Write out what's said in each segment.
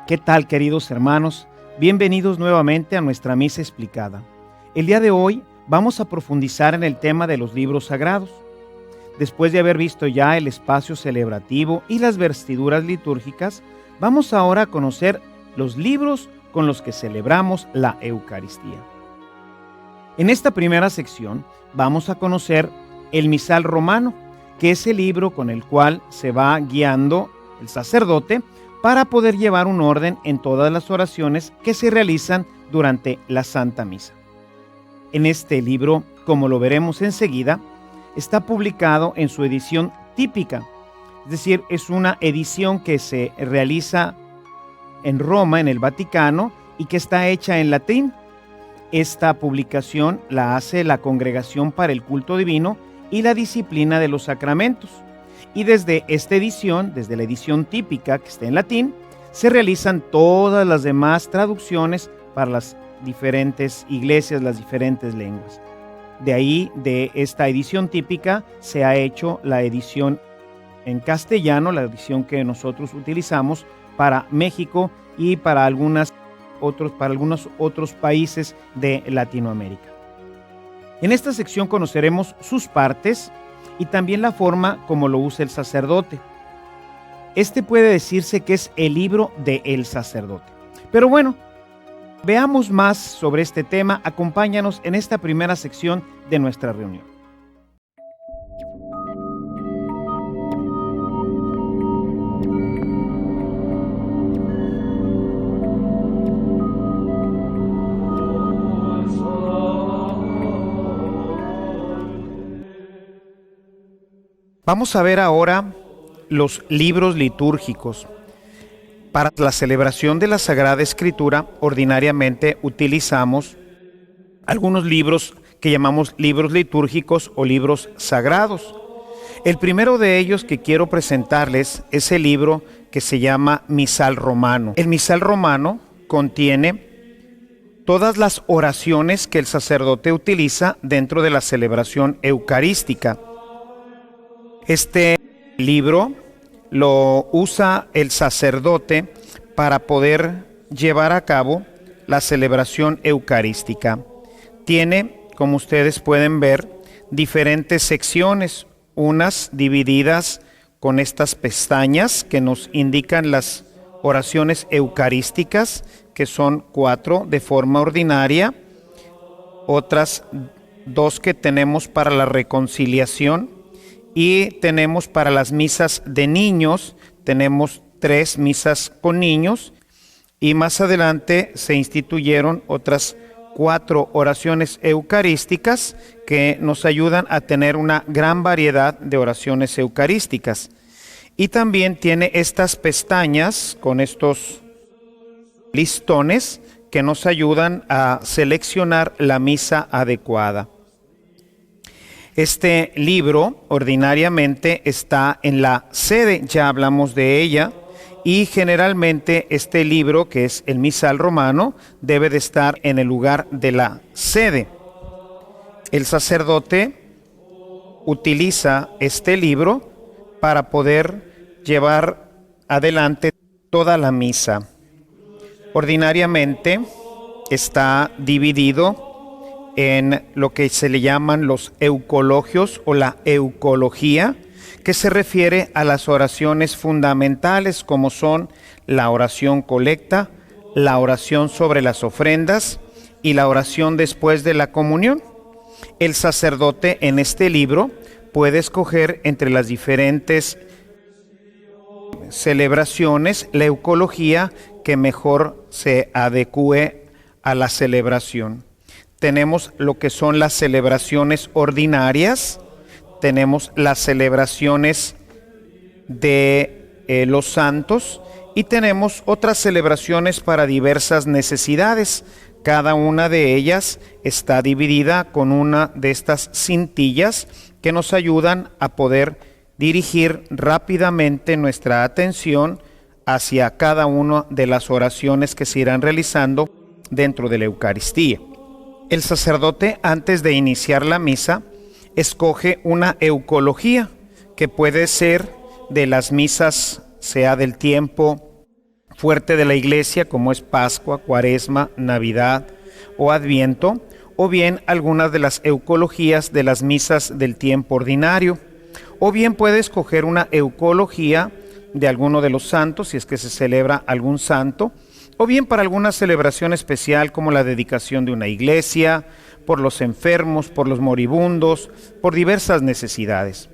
¿Qué tal, queridos hermanos? Bienvenidos nuevamente a nuestra misa explicada. El día de hoy vamos a profundizar en el tema de los libros sagrados. Después de haber visto ya el espacio celebrativo y las vestiduras litúrgicas, vamos ahora a conocer los libros con los que celebramos la Eucaristía. En esta primera sección vamos a conocer el misal romano, que es el libro con el cual se va guiando el sacerdote para poder llevar un orden en todas las oraciones que se realizan durante la Santa Misa. En este libro, como lo veremos enseguida, está publicado en su edición típica, es decir, es una edición que se realiza en Roma, en el Vaticano, y que está hecha en latín. Esta publicación la hace la Congregación para el Culto Divino y la Disciplina de los Sacramentos. Y desde esta edición, desde la edición típica que está en latín, se realizan todas las demás traducciones para las diferentes iglesias, las diferentes lenguas. De ahí, de esta edición típica, se ha hecho la edición en castellano, la edición que nosotros utilizamos para México y para algunos otros países de Latinoamérica. En esta sección conoceremos sus partes y también la forma como lo usa el sacerdote. Este puede decirse que es el libro del sacerdote. Pero bueno, veamos más sobre este tema. Acompáñanos en esta primera sección de nuestra reunión. Vamos a ver ahora los libros litúrgicos. Para la celebración de la Sagrada Escritura, ordinariamente utilizamos algunos libros que llamamos libros litúrgicos o libros sagrados. El primero de ellos que quiero presentarles es el libro que se llama Misal Romano. El Misal Romano contiene todas las oraciones que el sacerdote utiliza dentro de la celebración eucarística. Este libro lo usa el sacerdote para poder llevar a cabo la celebración eucarística. Tiene, como ustedes pueden ver, diferentes secciones, unas divididas con estas pestañas que nos indican las oraciones eucarísticas, que son 4 de forma ordinaria, otras 2 que tenemos para la reconciliación, y tenemos para las misas de niños, tenemos 3 misas con niños, y más adelante se instituyeron otras 4 oraciones eucarísticas que nos ayudan a tener una gran variedad de oraciones eucarísticas. Y también tiene estas pestañas con estos listones que nos ayudan a seleccionar la misa adecuada. Este libro ordinariamente está en la sede, ya hablamos de ella, y generalmente este libro, que es el Misal Romano, debe de estar en el lugar de la sede. El sacerdote utiliza este libro para poder llevar adelante toda la misa. Ordinariamente está dividido en lo que se le llaman los eucologios o la eucología, que se refiere a las oraciones fundamentales como son la oración colecta, la oración sobre las ofrendas y la oración después de la comunión. El sacerdote en este libro puede escoger entre las diferentes celebraciones la eucología que mejor se adecue a la celebración. Tenemos lo que son las celebraciones ordinarias, tenemos las celebraciones de los santos y tenemos otras celebraciones para diversas necesidades. Cada una de ellas está dividida con una de estas cintillas que nos ayudan a poder dirigir rápidamente nuestra atención hacia cada una de las oraciones que se irán realizando dentro de la Eucaristía. El sacerdote, antes de iniciar la misa, escoge una eucología que puede ser de las misas, sea del tiempo fuerte de la iglesia, como es Pascua, Cuaresma, Navidad o Adviento, o bien algunas de las eucologías de las misas del tiempo ordinario, o bien puede escoger una eucología de alguno de los santos, si es que se celebra algún santo, o bien para alguna celebración especial como la dedicación de una iglesia, por los enfermos, por los moribundos, por diversas necesidades.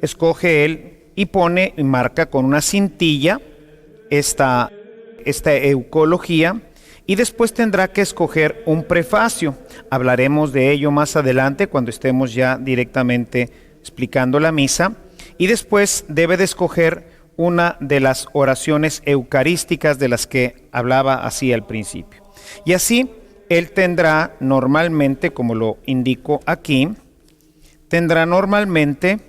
Escoge él y pone y marca con una cintilla esta eucología, y después tendrá que escoger un prefacio. Hablaremos de ello más adelante cuando estemos ya directamente explicando la misa, y después debe de escoger una de las oraciones eucarísticas de las que hablaba así al principio. Y así él tendrá normalmente, como lo indico aquí, tendrá normalmente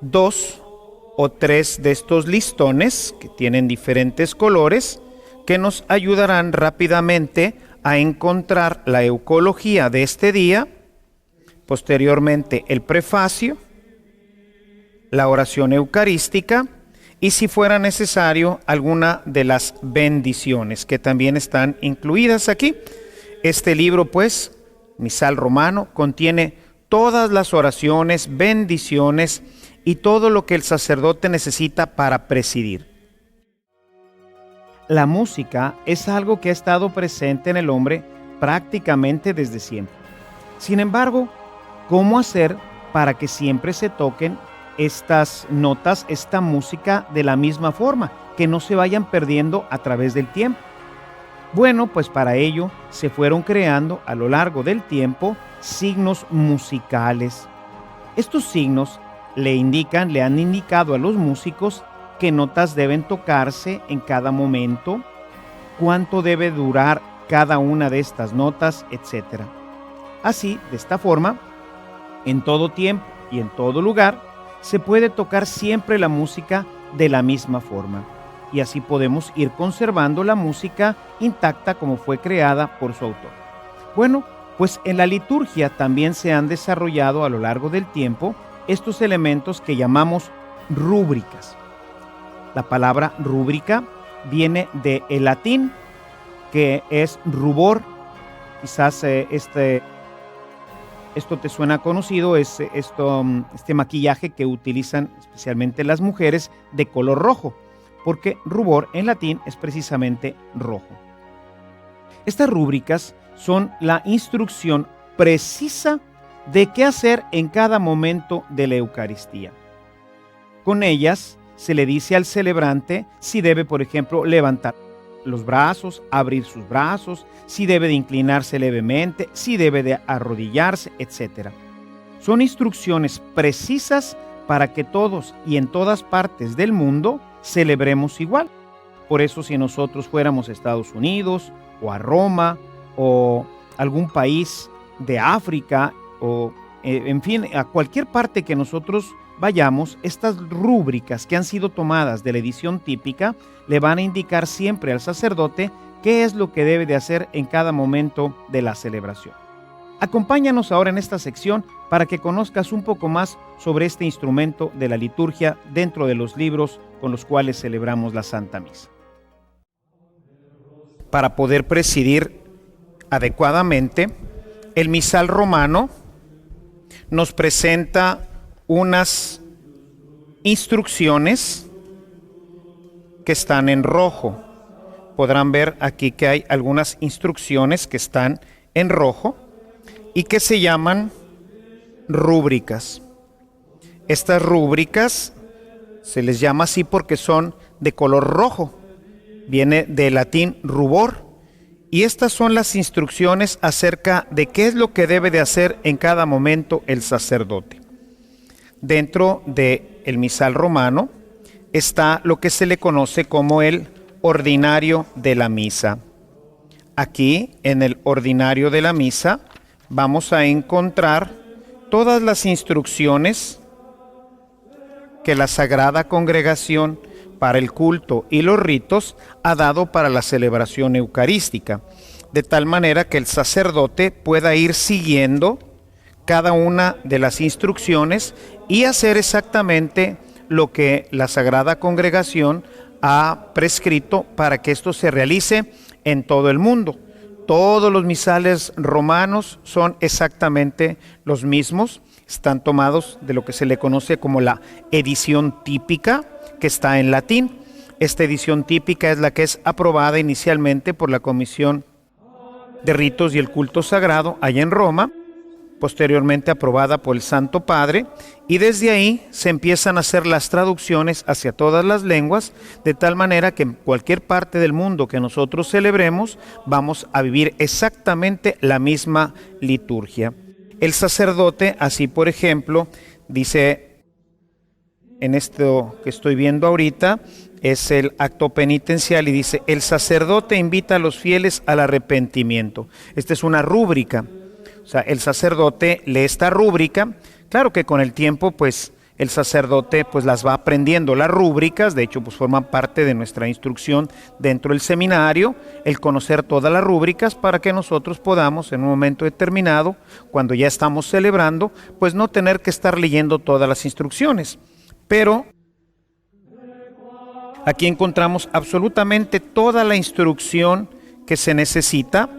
2 o 3 de estos listones que tienen diferentes colores, que nos ayudarán rápidamente a encontrar la eucología de este día, posteriormente el prefacio, la oración eucarística y, si fuera necesario, alguna de las bendiciones que también están incluidas aquí. Este libro, pues, Misal Romano, contiene todas las oraciones, bendiciones y todo lo que el sacerdote necesita para presidir. La música es algo que ha estado presente en el hombre prácticamente desde siempre. Sin embargo, ¿cómo hacer para que siempre se toquen estas notas, esta música de la misma forma, que no se vayan perdiendo a través del tiempo? Bueno, pues para ello se fueron creando a lo largo del tiempo signos musicales. Estos signos le han indicado a los músicos qué notas deben tocarse en cada momento, cuánto debe durar cada una de estas notas, etc. Así, de esta forma, en todo tiempo y en todo lugar, se puede tocar siempre la música de la misma forma. Y así podemos ir conservando la música intacta como fue creada por su autor. Bueno, pues en la liturgia también se han desarrollado a lo largo del tiempo estos elementos que llamamos rúbricas. La palabra rúbrica viene del latín, que es rubor. Quizás esto te suena conocido, es este maquillaje que utilizan especialmente las mujeres de color rojo, porque rubor en latín es precisamente rojo. Estas rúbricas son la instrucción precisa de qué hacer en cada momento de la Eucaristía. Con ellas se le dice al celebrante si debe, por ejemplo, levantar los brazos, abrir sus brazos, si debe de inclinarse levemente, si debe de arrodillarse, etc. Son instrucciones precisas para que todos y en todas partes del mundo celebremos igual. Por eso, si nosotros fuéramos a Estados Unidos o a Roma o algún país de África o en fin, a cualquier parte que nosotros vayamos, estas rúbricas que han sido tomadas de la edición típica le van a indicar siempre al sacerdote qué es lo que debe de hacer en cada momento de la celebración. Acompáñanos ahora en esta sección para que conozcas un poco más sobre este instrumento de la liturgia dentro de los libros con los cuales celebramos la Santa Misa. Para poder presidir adecuadamente, el misal romano nos presenta unas instrucciones que están en rojo. Podrán ver aquí que hay algunas instrucciones que están en rojo y que se llaman rúbricas. Estas rúbricas se les llama así porque son de color rojo. Viene del latín rubor. Y estas son las instrucciones acerca de qué es lo que debe de hacer en cada momento el sacerdote. Dentro del misal romano está lo que se le conoce como el ordinario de la misa. Aquí, en el ordinario de la misa, vamos a encontrar todas las instrucciones que la Sagrada Congregación para el culto y los ritos ha dado para la celebración eucarística, de tal manera que el sacerdote pueda ir siguiendo cada una de las instrucciones y hacer exactamente lo que la Sagrada Congregación ha prescrito para que esto se realice en todo el mundo. Todos los misales romanos son exactamente los mismos, están tomados de lo que se le conoce como la edición típica, que está en latín. Esta edición típica es la que es aprobada inicialmente por la Comisión de Ritos y el Culto Sagrado allá en Roma, posteriormente aprobada por el Santo Padre, y desde ahí se empiezan a hacer las traducciones hacia todas las lenguas, de tal manera que en cualquier parte del mundo que nosotros celebremos, vamos a vivir exactamente la misma liturgia. El sacerdote, así por ejemplo, dice en esto que estoy viendo ahorita, es el acto penitencial y dice, el sacerdote invita a los fieles al arrepentimiento. Esta es una rúbrica. O sea, el sacerdote lee esta rúbrica. Claro que con el tiempo, pues, el sacerdote pues las va aprendiendo, las rúbricas, de hecho, pues forman parte de nuestra instrucción dentro del seminario, el conocer todas las rúbricas para que nosotros podamos, en un momento determinado, cuando ya estamos celebrando, pues no tener que estar leyendo todas las instrucciones. Pero aquí encontramos absolutamente toda la instrucción que se necesita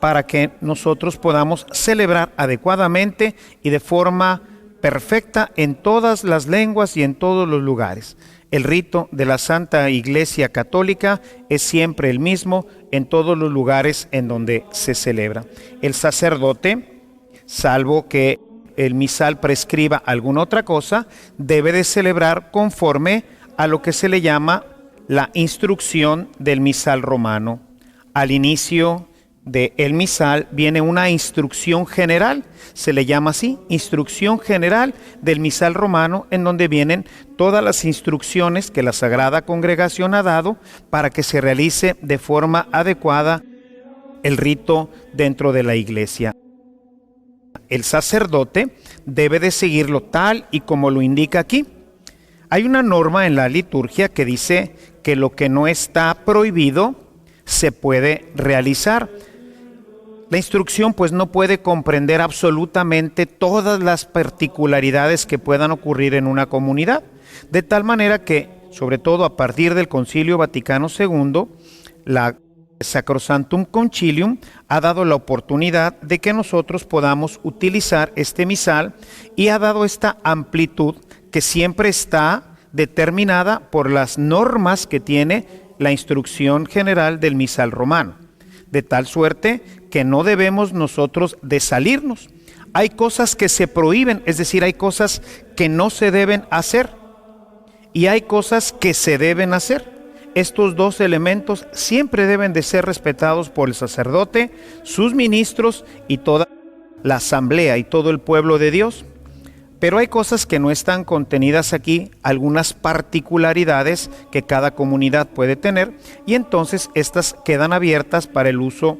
para que nosotros podamos celebrar adecuadamente y de forma perfecta en todas las lenguas y en todos los lugares. El rito de la Santa Iglesia Católica es siempre el mismo en todos los lugares en donde se celebra. El sacerdote, salvo que el misal prescriba alguna otra cosa, debe de celebrar conforme a lo que se le llama la instrucción del misal romano. Al inicio del misal viene una instrucción general, se le llama así, instrucción general del misal romano, en donde vienen todas las instrucciones que la Sagrada Congregación ha dado para que se realice de forma adecuada el rito dentro de la iglesia. El sacerdote debe de seguirlo tal y como lo indica aquí. Hay una norma en la liturgia que dice que lo que no está prohibido se puede realizar. La instrucción pues no puede comprender absolutamente todas las particularidades que puedan ocurrir en una comunidad, de tal manera que, sobre todo a partir del Concilio Vaticano II, la Sacrosanctum Concilium ha dado la oportunidad de que nosotros podamos utilizar este misal y ha dado esta amplitud que siempre está determinada por las normas que tiene la instrucción general del misal romano, de tal suerte que no debemos nosotros de salirnos. Hay cosas que se prohíben, es decir, hay cosas que no se deben hacer y hay cosas que se deben hacer. Estos dos elementos siempre deben de ser respetados por el sacerdote, sus ministros y toda la asamblea y todo el pueblo de Dios. Pero hay cosas que no están contenidas aquí, algunas particularidades que cada comunidad puede tener, y entonces estas quedan abiertas para el uso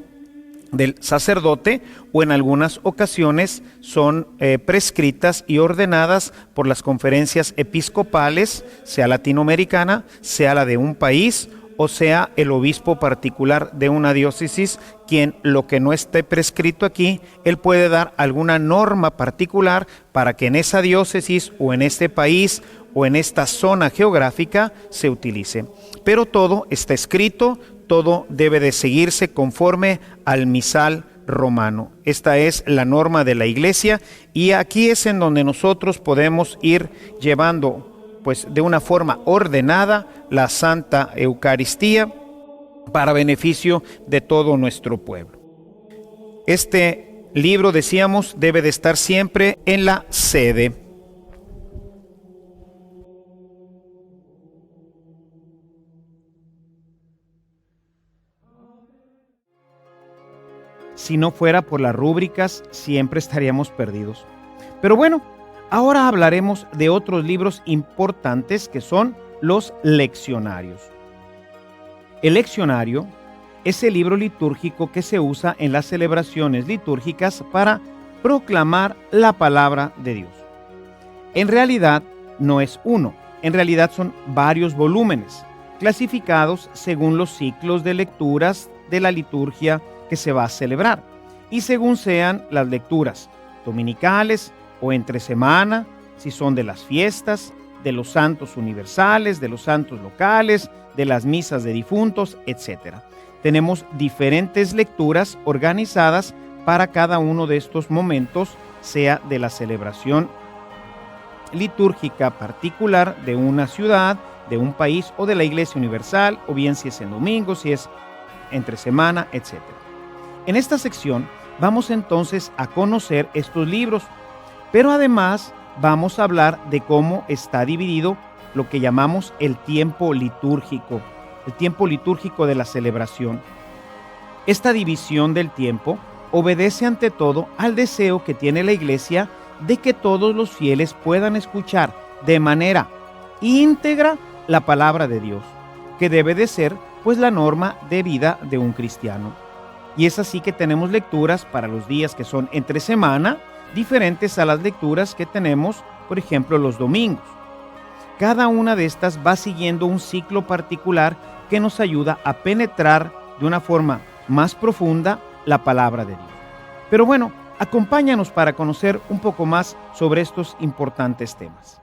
del sacerdote, o en algunas ocasiones son prescritas y ordenadas por las conferencias episcopales, sea latinoamericana, sea la de un país, o sea el obispo particular de una diócesis, quien lo que no esté prescrito aquí, él puede dar alguna norma particular para que en esa diócesis o en este país o en esta zona geográfica se utilice. Pero todo está escrito, todo debe de seguirse conforme al misal romano. Esta es la norma de la Iglesia y aquí es en donde nosotros podemos ir llevando pues de una forma ordenada la Santa Eucaristía para beneficio de todo nuestro pueblo. Este libro, decíamos, debe de estar siempre en la sede. Si no fuera por las rúbricas, siempre estaríamos perdidos. Pero bueno, ahora hablaremos de otros libros importantes que son los leccionarios. El leccionario es el libro litúrgico que se usa en las celebraciones litúrgicas para proclamar la palabra de Dios. En realidad no es uno, en realidad son varios volúmenes, clasificados según los ciclos de lecturas de la liturgia que se va a celebrar y según sean las lecturas dominicales o entre semana, si son de las fiestas, de los santos universales, de los santos locales, de las misas de difuntos, etc. Tenemos diferentes lecturas organizadas para cada uno de estos momentos, sea de la celebración litúrgica particular de una ciudad, de un país o de la Iglesia Universal, o bien si es en domingo, si es entre semana, etc. En esta sección vamos entonces a conocer estos libros, pero además vamos a hablar de cómo está dividido lo que llamamos el tiempo litúrgico de la celebración. Esta división del tiempo obedece ante todo al deseo que tiene la Iglesia de que todos los fieles puedan escuchar de manera íntegra la palabra de Dios, que debe de ser pues la norma de vida de un cristiano. Y es así que tenemos lecturas para los días que son entre semana, diferentes a las lecturas que tenemos, por ejemplo, los domingos. Cada una de estas va siguiendo un ciclo particular que nos ayuda a penetrar de una forma más profunda la palabra de Dios. Pero bueno, acompáñanos para conocer un poco más sobre estos importantes temas.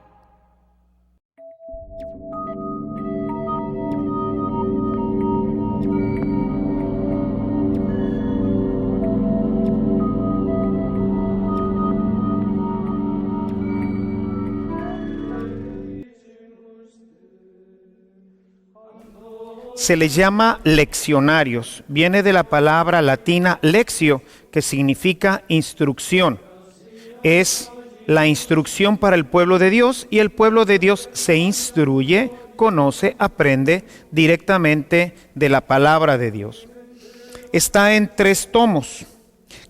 Se les llama leccionarios, viene de la palabra latina lectio, que significa instrucción. Es la instrucción para el pueblo de Dios, y el pueblo de Dios se instruye, conoce, aprende directamente de la palabra de Dios. Está en 3 tomos.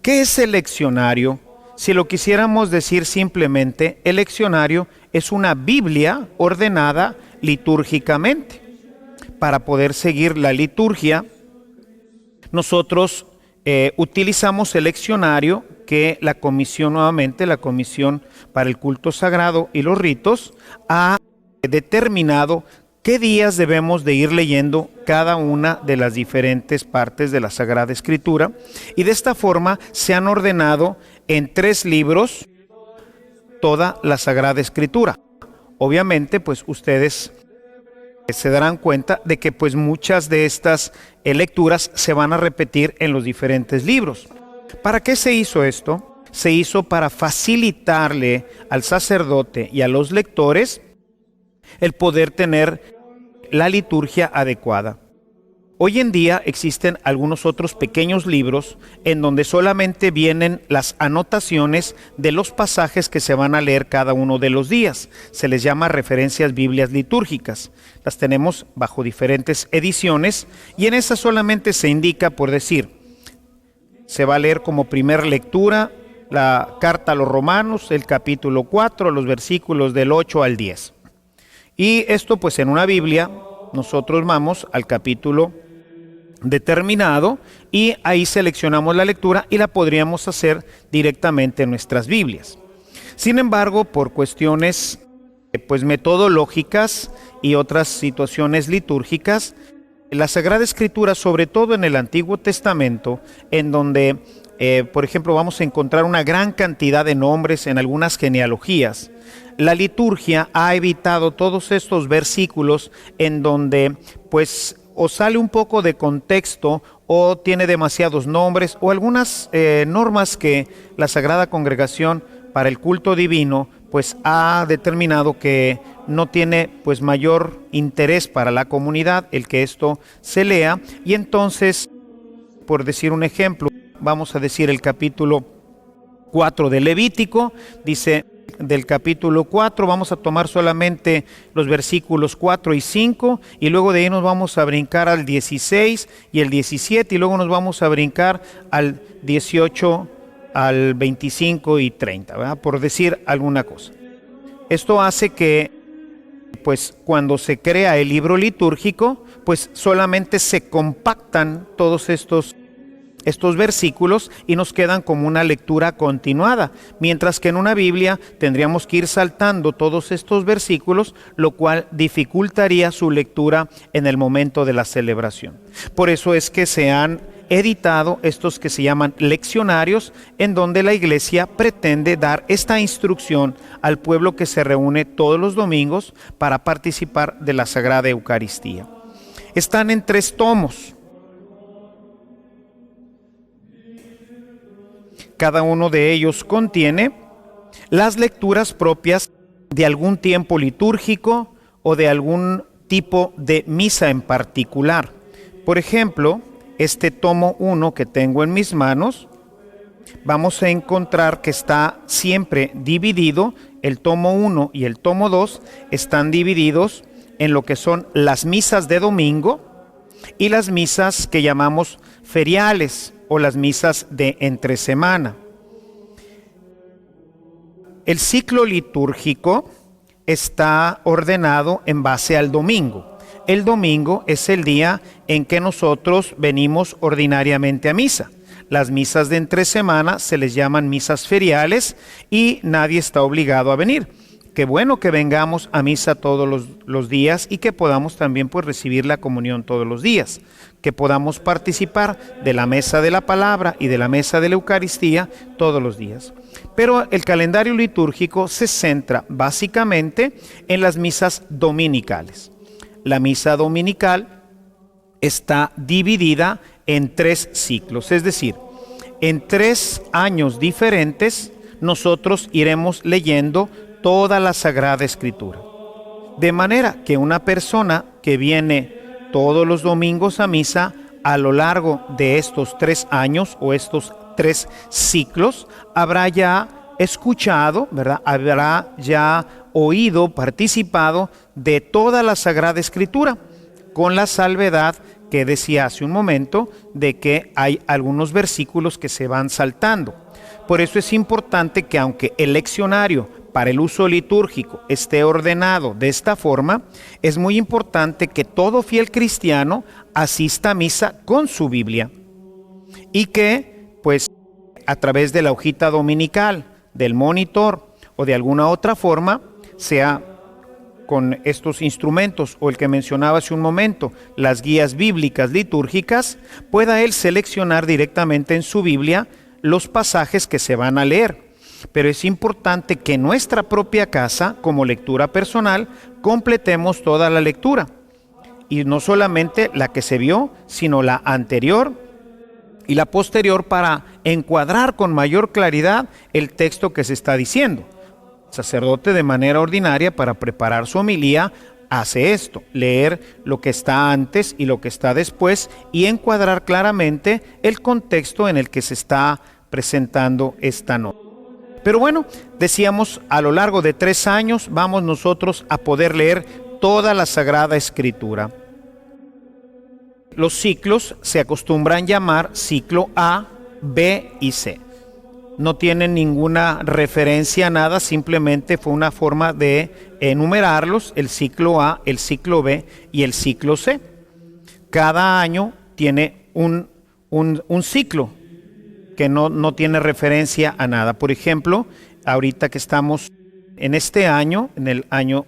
¿Qué es el leccionario? Si lo quisiéramos decir simplemente, el leccionario es una Biblia ordenada litúrgicamente. Para poder seguir la liturgia, nosotros utilizamos el leccionario que la comisión para el culto sagrado y los ritos ha determinado qué días debemos de ir leyendo cada una de las diferentes partes de la Sagrada Escritura, y de esta forma se han ordenado en 3 libros toda la Sagrada Escritura. Obviamente, pues ustedes se darán cuenta de que pues muchas de estas lecturas se van a repetir en los diferentes libros. ¿Para qué se hizo esto? Se hizo para facilitarle al sacerdote y a los lectores el poder tener la liturgia adecuada. Hoy en día existen algunos otros pequeños libros en donde solamente vienen las anotaciones de los pasajes que se van a leer cada uno de los días. Se les llama referencias Biblias litúrgicas. Las tenemos bajo diferentes ediciones, y en esas solamente se indica, por decir, se va a leer como primer lectura la carta a los Romanos, el capítulo 4, los versículos del 8 al 10. Y esto pues en una Biblia nosotros vamos al capítulo determinado y ahí seleccionamos la lectura y la podríamos hacer directamente en nuestras Biblias. Sin embargo, por cuestiones pues metodológicas y otras situaciones litúrgicas, la Sagrada Escritura, sobre todo en el Antiguo Testamento, en donde por ejemplo vamos a encontrar una gran cantidad de nombres en algunas genealogías, la liturgia ha evitado todos estos versículos en donde pues o sale un poco de contexto o tiene demasiados nombres o algunas normas que la Sagrada Congregación para el culto divino pues ha determinado que no tiene pues mayor interés para la comunidad el que esto se lea. Y entonces, por decir un ejemplo, vamos a decir el capítulo 4 de Levítico, dice del capítulo 4, vamos a tomar solamente los versículos 4 y 5, y luego de ahí nos vamos a brincar al 16 y el 17, y luego nos vamos a brincar al 18, al 25 y 30, ¿verdad? Por decir alguna cosa. Esto hace que, pues, cuando se crea el libro litúrgico, pues solamente se compactan todos estos versículos y nos quedan como una lectura continuada, mientras que en una Biblia tendríamos que ir saltando todos estos versículos, lo cual dificultaría su lectura en el momento de la celebración. Por eso es que se han editado estos que se llaman leccionarios, en donde la iglesia pretende dar esta instrucción al pueblo que se reúne todos los domingos para participar de la Sagrada Eucaristía. Están en 3 tomos. Cada uno de ellos contiene las lecturas propias de algún tiempo litúrgico o de algún tipo de misa en particular. Por ejemplo, este tomo 1 que tengo en mis manos, vamos a encontrar que está siempre dividido. El tomo 1 y el tomo 2 están divididos en lo que son las misas de domingo y las misas que llamamos feriales o las misas de entre semana. El ciclo litúrgico está ordenado en base al domingo. El domingo es el día en que nosotros venimos ordinariamente a misa. Las misas de entre semana se les llaman misas feriales y nadie está obligado a venir. Qué bueno que vengamos a misa todos los días y que podamos también recibir la comunión todos los días, que podamos participar de la mesa de la palabra y de la mesa de la Eucaristía todos los días. Pero el calendario litúrgico se centra básicamente en las misas dominicales. La misa dominical está dividida en 3 ciclos, es decir, en 3 años diferentes nosotros iremos leyendo toda la Sagrada Escritura. De manera que una persona que viene todos los domingos a misa, a lo largo de estos 3 años o estos 3 ciclos, habrá ya escuchado, ¿verdad? Habrá ya oído, participado de toda la Sagrada Escritura, con la salvedad que decía hace un momento de que hay algunos versículos que se van saltando. Por eso es importante que aunque el leccionario para el uso litúrgico esté ordenado de esta forma, es muy importante que todo fiel cristiano asista a misa con su Biblia y que, pues, a través de la hojita dominical, del monitor o de alguna otra forma, sea con estos instrumentos o el que mencionaba hace un momento, las guías bíblicas litúrgicas, pueda él seleccionar directamente en su Biblia los pasajes que se van a leer. Pero es importante que en nuestra propia casa, como lectura personal, completemos toda la lectura. Y no solamente la que se vio, sino la anterior y la posterior para encuadrar con mayor claridad el texto que se está diciendo. El sacerdote de manera ordinaria para preparar su homilía hace esto, leer lo que está antes y lo que está después y encuadrar claramente el contexto en el que se está presentando esta nota. Pero bueno, decíamos, a lo largo de 3 años vamos nosotros a poder leer toda la Sagrada Escritura. Los ciclos se acostumbran llamar ciclo A, B y C. No tienen ninguna referencia a nada, simplemente fue una forma de enumerarlos, el ciclo A, el ciclo B y el ciclo C. Cada año tiene un ciclo que no tiene referencia a nada. Por ejemplo, ahorita que estamos en este año, en el año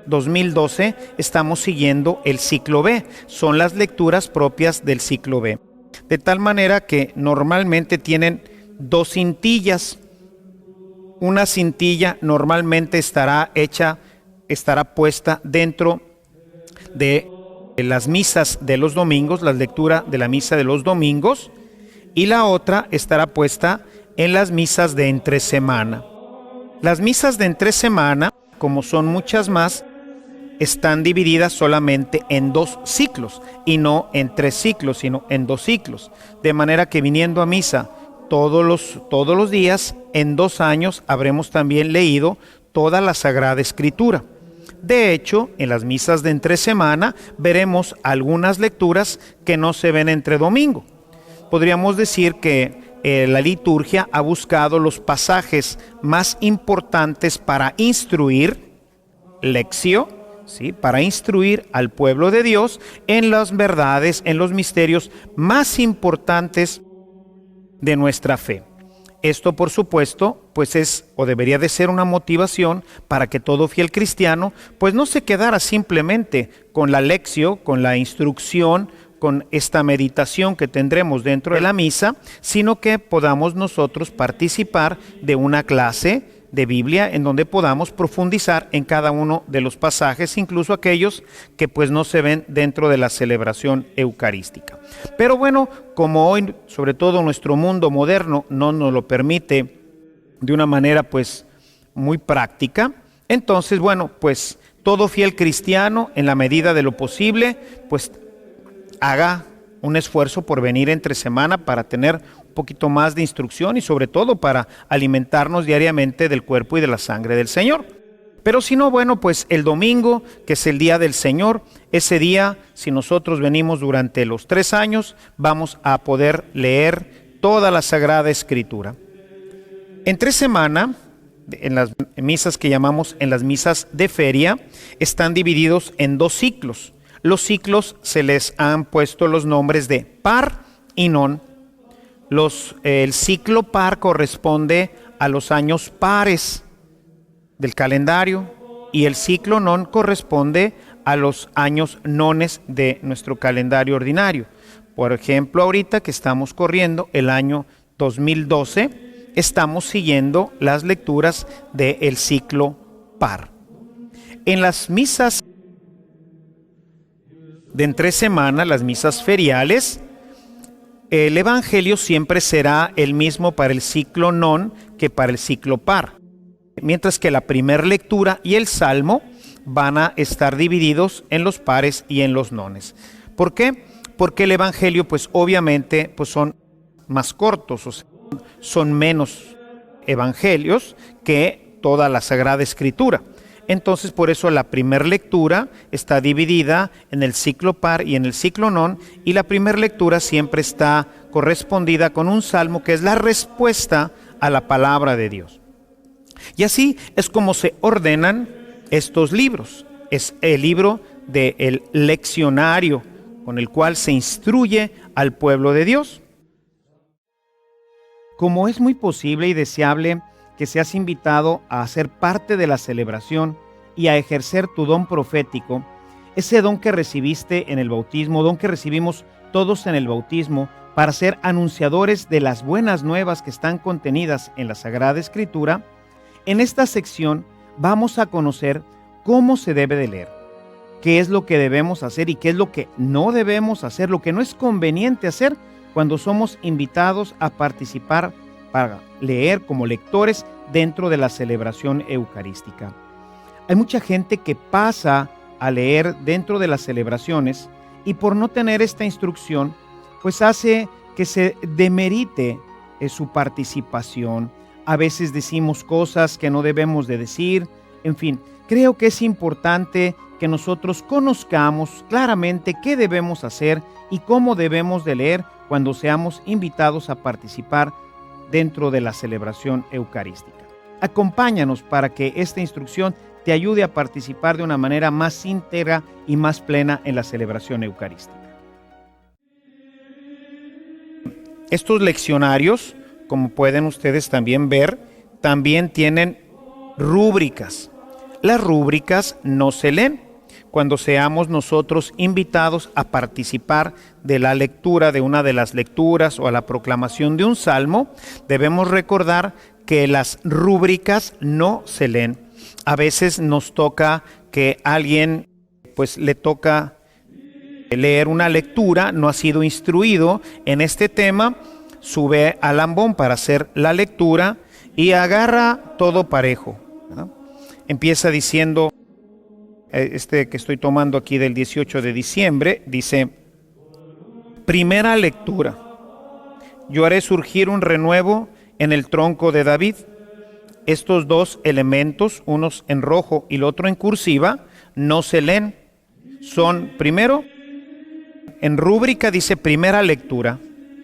2012, estamos siguiendo el ciclo B. Son las lecturas propias del ciclo B. De tal manera que normalmente tienen 2 cintillas. Una cintilla normalmente estará puesta dentro de las misas de los domingos, la lectura de la misa de los domingos, y la otra estará puesta en las misas de entre semana. Las misas de entre semana, como son muchas más, están divididas solamente en 2 ciclos, y no en 3 ciclos, sino en 2 ciclos. De manera que viniendo a misa todos los días, en 2 años habremos también leído toda la Sagrada Escritura. De hecho, en las misas de entre semana veremos algunas lecturas que no se ven entre domingo. Podríamos decir que la liturgia ha buscado los pasajes más importantes para instruir, lectio, ¿sí? Para instruir al pueblo de Dios en las verdades, en los misterios más importantes de nuestra fe. Esto, por supuesto, pues es o debería de ser una motivación para que todo fiel cristiano pues no se quedara simplemente con la lectio, con la instrucción, con esta meditación que tendremos dentro de la misa, sino que podamos nosotros participar de una clase de Biblia en donde podamos profundizar en cada uno de los pasajes, incluso aquellos que pues no se ven dentro de la celebración eucarística. Pero bueno, como hoy sobre todo nuestro mundo moderno no nos lo permite de una manera pues muy práctica, entonces bueno, pues todo fiel cristiano en la medida de lo posible pues haga un esfuerzo por venir entre semana para tener un poquito más de instrucción y sobre todo para alimentarnos diariamente del cuerpo y de la sangre del Señor. Pero si no, bueno, pues el domingo, que es el día del Señor, ese día, si nosotros venimos durante los 3 años, vamos a poder leer toda la Sagrada Escritura. Entre semana, en las misas que llamamos en las misas de feria, están divididos en 2 ciclos. Los ciclos se les han puesto los nombres de par y non. El ciclo par corresponde a los años pares del calendario y el ciclo non corresponde a los años nones de nuestro calendario ordinario. Por ejemplo, ahorita que estamos corriendo el año 2012, estamos siguiendo las lecturas del ciclo par. En las misas de entre semana, las misas feriales, el evangelio siempre será el mismo para el ciclo non que para el ciclo par, mientras que la primera lectura y el salmo van a estar divididos en los pares y en los nones. ¿Por qué? Porque el evangelio pues obviamente pues son más cortos, o sea, son menos evangelios que toda la Sagrada Escritura. Entonces, por eso la primera lectura está dividida en el ciclo par y en el ciclo non, y la primera lectura siempre está correspondida con un salmo que es la respuesta a la palabra de Dios. Y así es como se ordenan estos libros. Es el libro del leccionario con el cual se instruye al pueblo de Dios. Como es muy posible y deseable que seas invitado a ser parte de la celebración y a ejercer tu don profético, ese don que recibiste en el bautismo, don que recibimos todos en el bautismo, para ser anunciadores de las buenas nuevas que están contenidas en la Sagrada Escritura, en esta sección vamos a conocer cómo se debe de leer, qué es lo que debemos hacer y qué es lo que no debemos hacer, lo que no es conveniente hacer cuando somos invitados a participar para leer como lectores dentro de la celebración eucarística. Hay mucha gente que pasa a leer dentro de las celebraciones y por no tener esta instrucción, pues hace que se demerite su participación. A veces decimos cosas que no debemos de decir. En fin, creo que es importante que nosotros conozcamos claramente qué debemos hacer y cómo debemos de leer cuando seamos invitados a participar dentro de la celebración eucarística. Acompáñanos para que esta instrucción te ayude a participar de una manera más íntegra y más plena en la celebración eucarística. Estos leccionarios, como pueden ustedes también ver, también tienen rúbricas. Las rúbricas no se leen. Cuando seamos nosotros invitados a participar de la lectura de una de las lecturas o a la proclamación de un salmo, debemos recordar que las rúbricas no se leen. A veces nos toca que alguien pues le toca leer una lectura, no ha sido instruido en este tema, sube al ambón para hacer la lectura y agarra todo parejo, ¿no? Empieza diciendo, que estoy tomando aquí del 18 de diciembre, dice, primera lectura, yo haré surgir un renuevo en el tronco de David. Estos dos elementos, unos en rojo y el otro en cursiva, no se leen. Son, primero, en rúbrica dice primera lectura.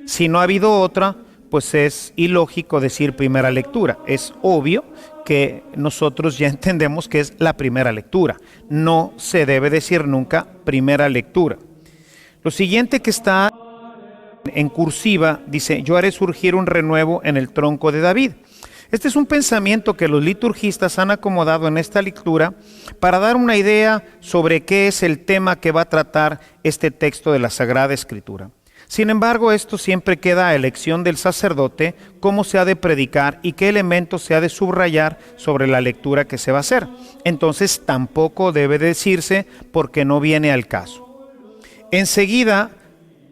Si no ha habido otra, pues es ilógico decir primera lectura. Es obvio que nosotros ya entendemos que es la primera lectura. No se debe decir nunca primera lectura. Lo siguiente que está en cursiva dice, yo haré surgir un renuevo en el tronco de David. Este es un pensamiento que los liturgistas han acomodado en esta lectura para dar una idea sobre qué es el tema que va a tratar este texto de la Sagrada Escritura. Sin embargo, esto siempre queda a elección del sacerdote, cómo se ha de predicar y qué elementos se ha de subrayar sobre la lectura que se va a hacer. Entonces tampoco debe decirse porque no viene al caso. Enseguida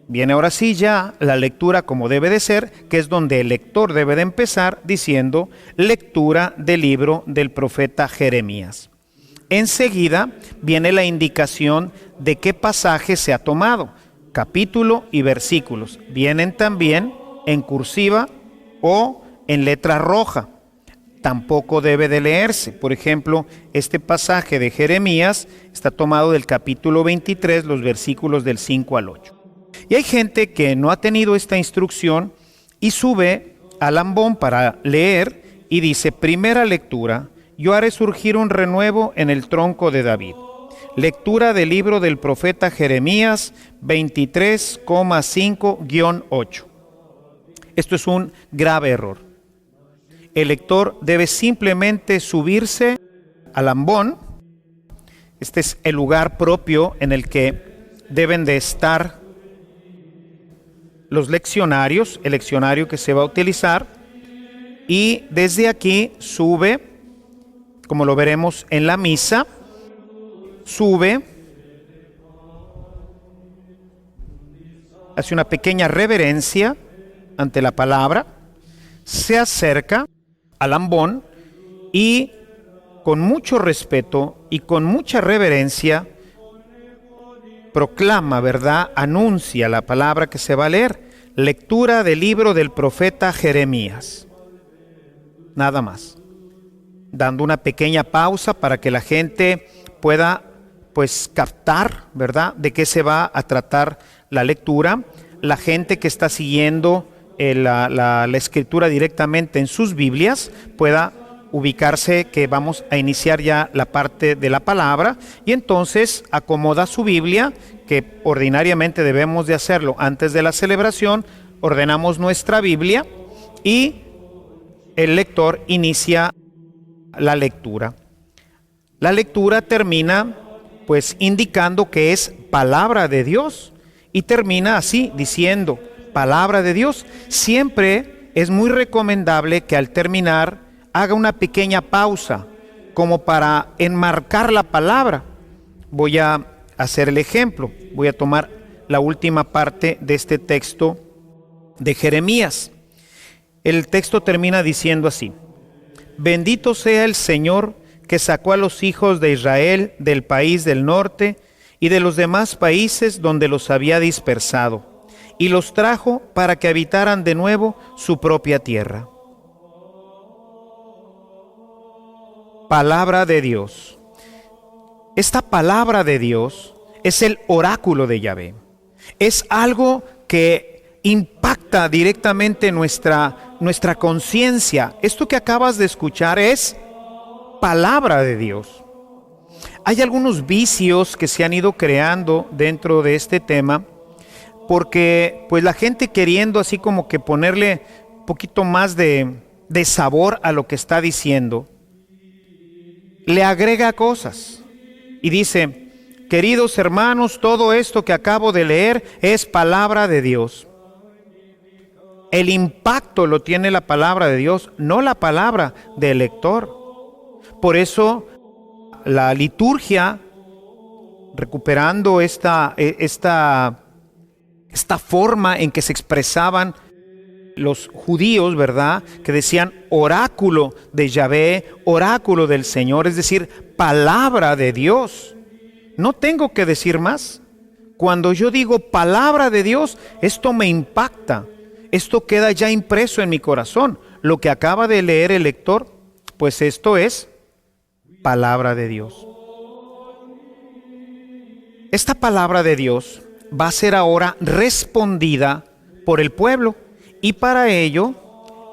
viene ahora sí ya la lectura como debe de ser, que es donde el lector debe de empezar diciendo lectura del libro del profeta Jeremías. Enseguida viene la indicación de qué pasaje se ha tomado, capítulo y versículos. Vienen también en cursiva o en letra roja. Tampoco debe de leerse. Por ejemplo, este pasaje de Jeremías está tomado del capítulo 23, los versículos del 5 al 8. Y hay gente que no ha tenido esta instrucción y sube al ambón para leer y dice, primera lectura, yo haré surgir un renuevo en el tronco de David. Lectura del libro del profeta Jeremías 23,5-8. Esto es un grave error. El lector debe simplemente subirse al ambón. Este es el lugar propio en el que deben de estar los leccionarios, el leccionario que se va a utilizar, y desde aquí sube, como lo veremos en la misa, sube, hace una pequeña reverencia ante la palabra, se acerca al ambón y con mucho respeto y con mucha reverencia proclama, ¿verdad? Anuncia la palabra que se va a leer. Lectura del libro del profeta Jeremías. Nada más. Dando una pequeña pausa para que la gente pueda pues captar, ¿verdad?, de qué se va a tratar la lectura. La gente que está siguiendo la escritura directamente en sus Biblias pueda ubicarse que vamos a iniciar ya la parte de la palabra y entonces acomoda su Biblia, que ordinariamente debemos de hacerlo antes de la celebración. Ordenamos nuestra Biblia y el lector inicia la lectura. La lectura termina pues indicando que es palabra de Dios y termina así diciendo palabra de Dios. Siempre es muy recomendable que al terminar haga una pequeña pausa como para enmarcar la palabra. Voy a hacer el ejemplo. Voy a tomar la última parte de este texto de Jeremías. El texto termina diciendo así: bendito sea el Señor que sacó a los hijos de Israel del país del norte y de los demás países donde los había dispersado, y los trajo para que habitaran de nuevo su propia tierra. Palabra de Dios. Esta palabra de Dios es el oráculo de Yahvé. Es algo que impacta directamente nuestra conciencia. Esto que acabas de escuchar es palabra de Dios. Hay algunos vicios que se han ido creando dentro de este tema, porque pues la gente queriendo así como que ponerle un poquito más de sabor a lo que está diciendo, le agrega cosas y dice: queridos hermanos, todo esto que acabo de leer es palabra de Dios. El impacto lo tiene la palabra de Dios, no la palabra del lector. Por eso la liturgia, recuperando esta forma en que se expresaban los judíos, ¿verdad?, que decían oráculo de Yahvé, oráculo del Señor, es decir, palabra de Dios. No tengo que decir más. Cuando yo digo palabra de Dios, esto me impacta. Esto queda ya impreso en mi corazón. Lo que acaba de leer el lector, pues esto es palabra de Dios. Esta palabra de Dios va a ser ahora respondida por el pueblo, y para ello,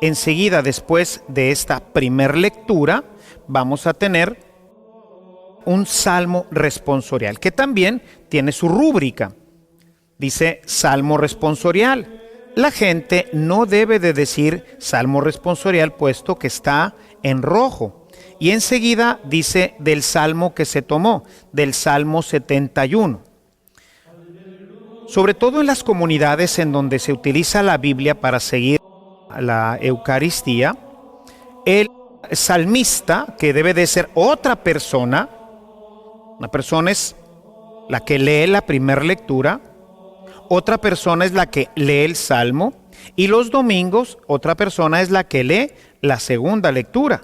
enseguida después de esta primer lectura, vamos a tener un salmo responsorial, que también tiene su rúbrica. Dice salmo responsorial. La gente no debe de decir salmo responsorial puesto que está en rojo. Y enseguida dice del salmo que se tomó, del Salmo 71. Sobre todo en las comunidades en donde se utiliza la Biblia para seguir la Eucaristía, el salmista, que debe de ser otra persona, una persona es la que lee la primera lectura, otra persona es la que lee el salmo, y los domingos otra persona es la que lee la segunda lectura.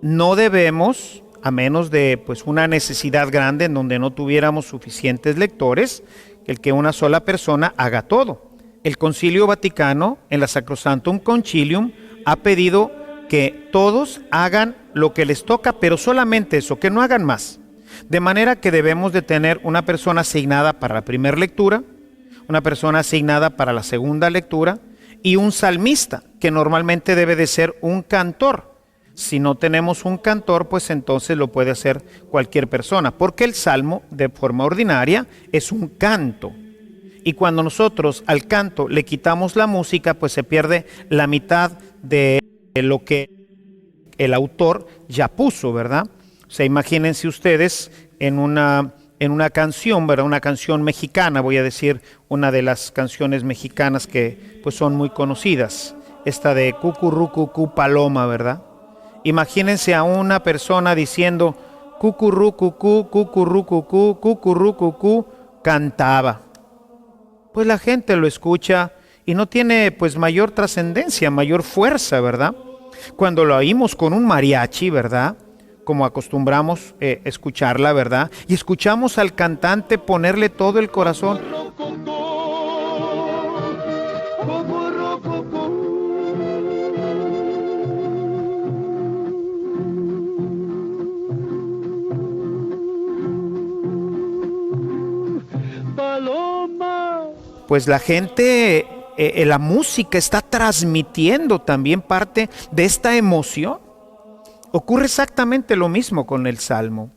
No debemos, a menos de una necesidad grande en donde no tuviéramos suficientes lectores, el que una sola persona haga todo. El Concilio Vaticano, en la Sacrosanctum Concilium, ha pedido que todos hagan lo que les toca, pero solamente eso, que no hagan más. De manera que debemos de tener una persona asignada para la primera lectura, una persona asignada para la segunda lectura y un salmista, que normalmente debe de ser un cantor. Si no tenemos un cantor, pues entonces lo puede hacer cualquier persona, porque el salmo de forma ordinaria es un canto. Y cuando nosotros al canto le quitamos la música, pues se pierde la mitad de lo que el autor ya puso, ¿verdad? O sea, imagínense ustedes en una canción, ¿verdad? Una canción mexicana, voy a decir una de las canciones mexicanas que pues son muy conocidas, esta de Cucurrucucú Paloma, ¿verdad? Imagínense a una persona diciendo cucurrucucú, cucurrucucú, cucurrucucú, cantaba. Pues la gente lo escucha y no tiene pues mayor trascendencia, mayor fuerza, ¿verdad? Cuando lo oímos con un mariachi, ¿verdad? Como acostumbramos escucharla, ¿verdad? Y escuchamos al cantante ponerle todo el corazón. Pues la gente, la música está transmitiendo también parte de esta emoción. Ocurre exactamente lo mismo con el salmo.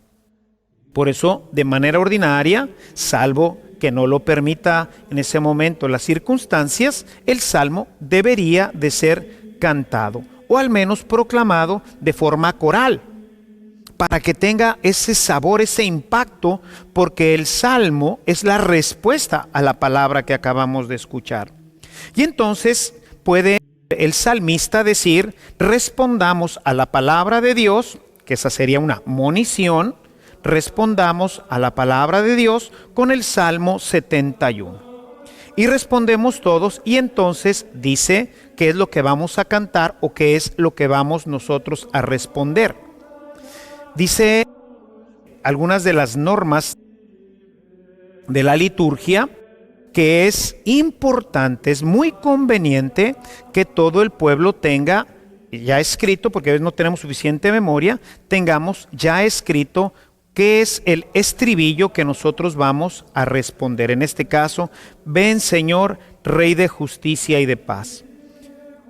Por eso, de manera ordinaria, salvo que no lo permita en ese momento las circunstancias, el salmo debería de ser cantado o al menos proclamado de forma coral, para que tenga ese sabor, ese impacto, porque el salmo es la respuesta a la palabra que acabamos de escuchar. Y entonces puede el salmista decir, respondamos a la palabra de Dios, que esa sería una monición, respondamos a la palabra de Dios con el Salmo 71. Y respondemos todos y entonces dice qué es lo que vamos a cantar o qué es lo que vamos nosotros a responder. Dice algunas de las normas de la liturgia que es importante, es muy conveniente que todo el pueblo tenga ya escrito, porque a veces no tenemos suficiente memoria, tengamos ya escrito qué es el estribillo que nosotros vamos a responder. En este caso, ven Señor, Rey de justicia y de paz.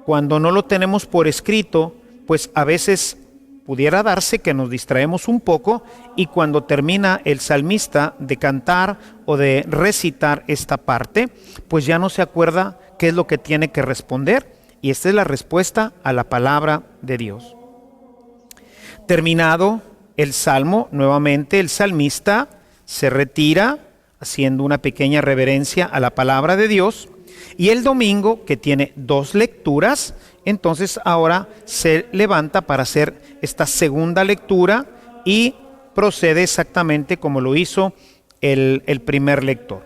Cuando no lo tenemos por escrito, pues a veces pudiera darse que nos distraemos un poco y cuando termina el salmista de cantar o de recitar esta parte, pues ya no se acuerda qué es lo que tiene que responder. Y esta es la respuesta a la palabra de Dios. Terminado el salmo, nuevamente el salmista se retira haciendo una pequeña reverencia a la palabra de Dios. Y el domingo, que tiene 2 lecturas, entonces ahora se levanta para hacer esta segunda lectura y procede exactamente como lo hizo el primer lector.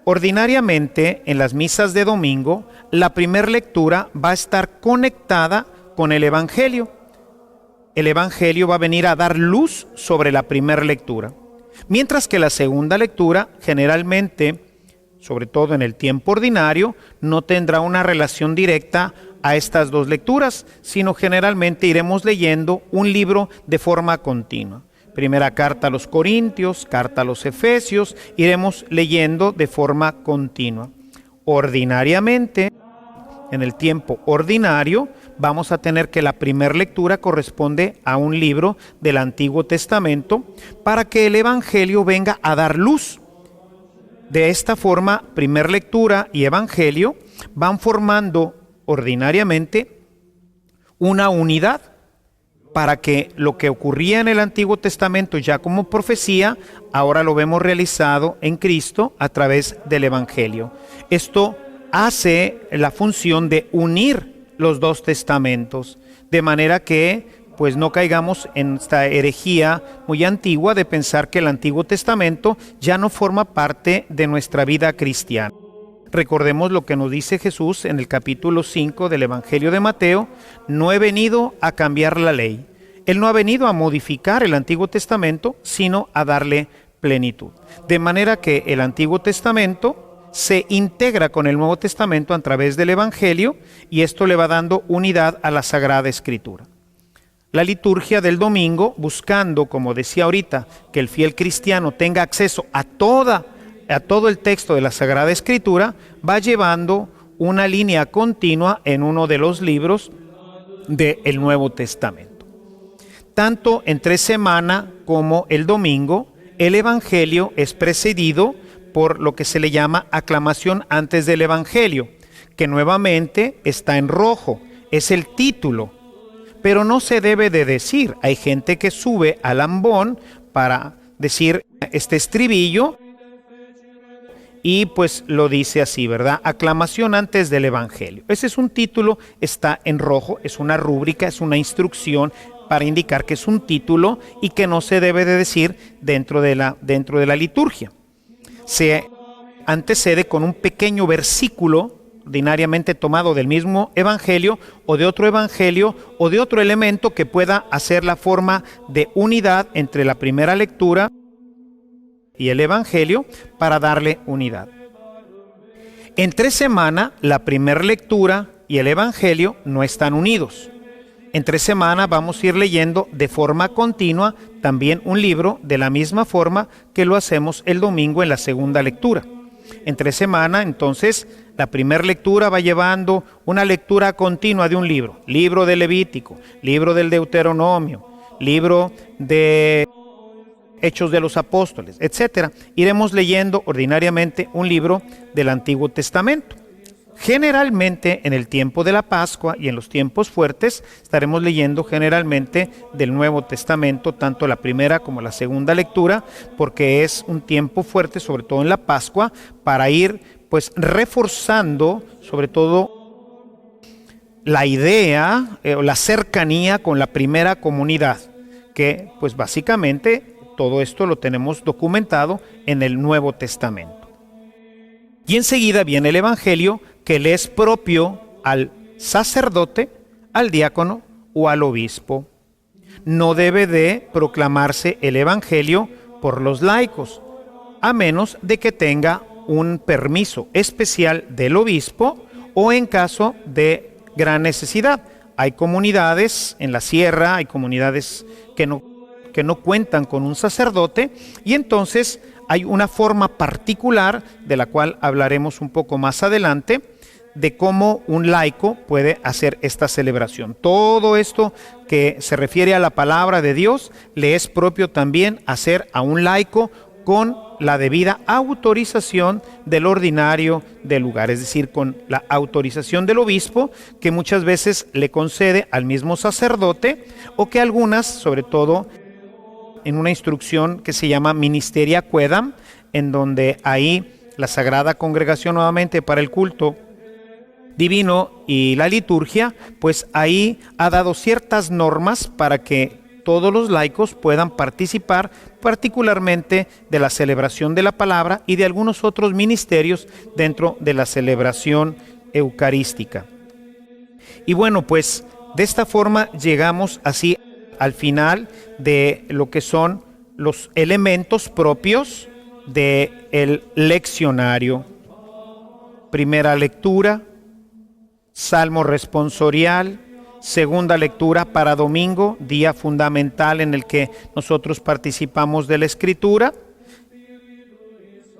Ordinariamente, en las misas de domingo, la primera lectura va a estar conectada con el Evangelio. El Evangelio va a venir a dar luz sobre la primera lectura. Mientras que la segunda lectura, generalmente, sobre todo en el tiempo ordinario, no tendrá una relación directa a estas 2 lecturas, sino generalmente iremos leyendo un libro de forma continua. Primera carta a los Corintios, carta a los Efesios, iremos leyendo de forma continua. Ordinariamente, en el tiempo ordinario, vamos a tener que la primera lectura corresponde a un libro del Antiguo Testamento para que el Evangelio venga a dar luz. De esta forma, primer lectura y evangelio van formando ordinariamente una unidad para que lo que ocurría en el Antiguo Testamento ya como profecía, ahora lo vemos realizado en Cristo a través del evangelio. Esto hace la función de unir los dos testamentos, de manera que pues no caigamos en esta herejía muy antigua de pensar que el Antiguo Testamento ya no forma parte de nuestra vida cristiana. Recordemos lo que nos dice Jesús en el capítulo 5 del Evangelio de Mateo: no he venido a cambiar la ley. Él no ha venido a modificar el Antiguo Testamento, sino a darle plenitud. De manera que el Antiguo Testamento se integra con el Nuevo Testamento a través del Evangelio, y esto le va dando unidad a la Sagrada Escritura. La liturgia del domingo, buscando, como decía ahorita, que el fiel cristiano tenga acceso a todo el texto de la Sagrada Escritura, va llevando una línea continua en uno de los libros del Nuevo Testamento. Tanto entre semana como el domingo, el Evangelio es precedido por lo que se le llama aclamación antes del Evangelio, que nuevamente está en rojo, es el título. Pero no se debe de decir. Hay gente que sube al ambón para decir este estribillo y pues lo dice así, ¿verdad? Aclamación antes del Evangelio. Ese es un título, está en rojo, es una rúbrica, es una instrucción para indicar que es un título y que no se debe de decir dentro de la liturgia. Se antecede con un pequeño versículo ordinariamente tomado del mismo evangelio o de otro elemento que pueda hacer la forma de unidad entre la primera lectura y el evangelio para darle unidad. Entre semana, la primera lectura y el evangelio no están unidos. Entre semana vamos a ir leyendo de forma continua también un libro de la misma forma que lo hacemos el domingo en la segunda lectura. Entre semana, entonces, la primera lectura va llevando una lectura continua de un libro. Libro del Levítico, libro del Deuteronomio, libro de Hechos de los Apóstoles, etc. Iremos leyendo ordinariamente un libro del Antiguo Testamento. Generalmente en el tiempo de la Pascua y en los tiempos fuertes estaremos leyendo generalmente del Nuevo Testamento, tanto la primera como la segunda lectura, porque es un tiempo fuerte, sobre todo en la Pascua, para ir pues reforzando sobre todo la idea o la cercanía con la primera comunidad, que pues básicamente todo esto lo tenemos documentado en el Nuevo Testamento. Y enseguida viene el Evangelio, que le es propio al sacerdote, al diácono o al obispo. No debe de proclamarse el Evangelio por los laicos, a menos de que tenga un permiso especial del obispo o en caso de gran necesidad. Hay comunidades en la sierra, hay comunidades que no cuentan con un sacerdote, y entonces hay una forma particular de la cual hablaremos un poco más adelante, de cómo un laico puede hacer esta celebración. Todo esto que se refiere a la palabra de Dios le es propio también hacer a un laico con la debida autorización del ordinario del lugar, es decir, con la autorización del obispo, que muchas veces le concede al mismo sacerdote, o que algunas, sobre todo en una instrucción que se llama Ministeria Quaedam, en donde ahí la Sagrada Congregación nuevamente para el culto divino y la liturgia, pues ahí ha dado ciertas normas para que todos los laicos puedan participar particularmente de la celebración de la palabra y de algunos otros ministerios dentro de la celebración eucarística. Y bueno, pues de esta forma llegamos así al final de lo que son los elementos propios del leccionario. Primera lectura, salmo responsorial. Segunda lectura para domingo, día fundamental en el que nosotros participamos de la Escritura.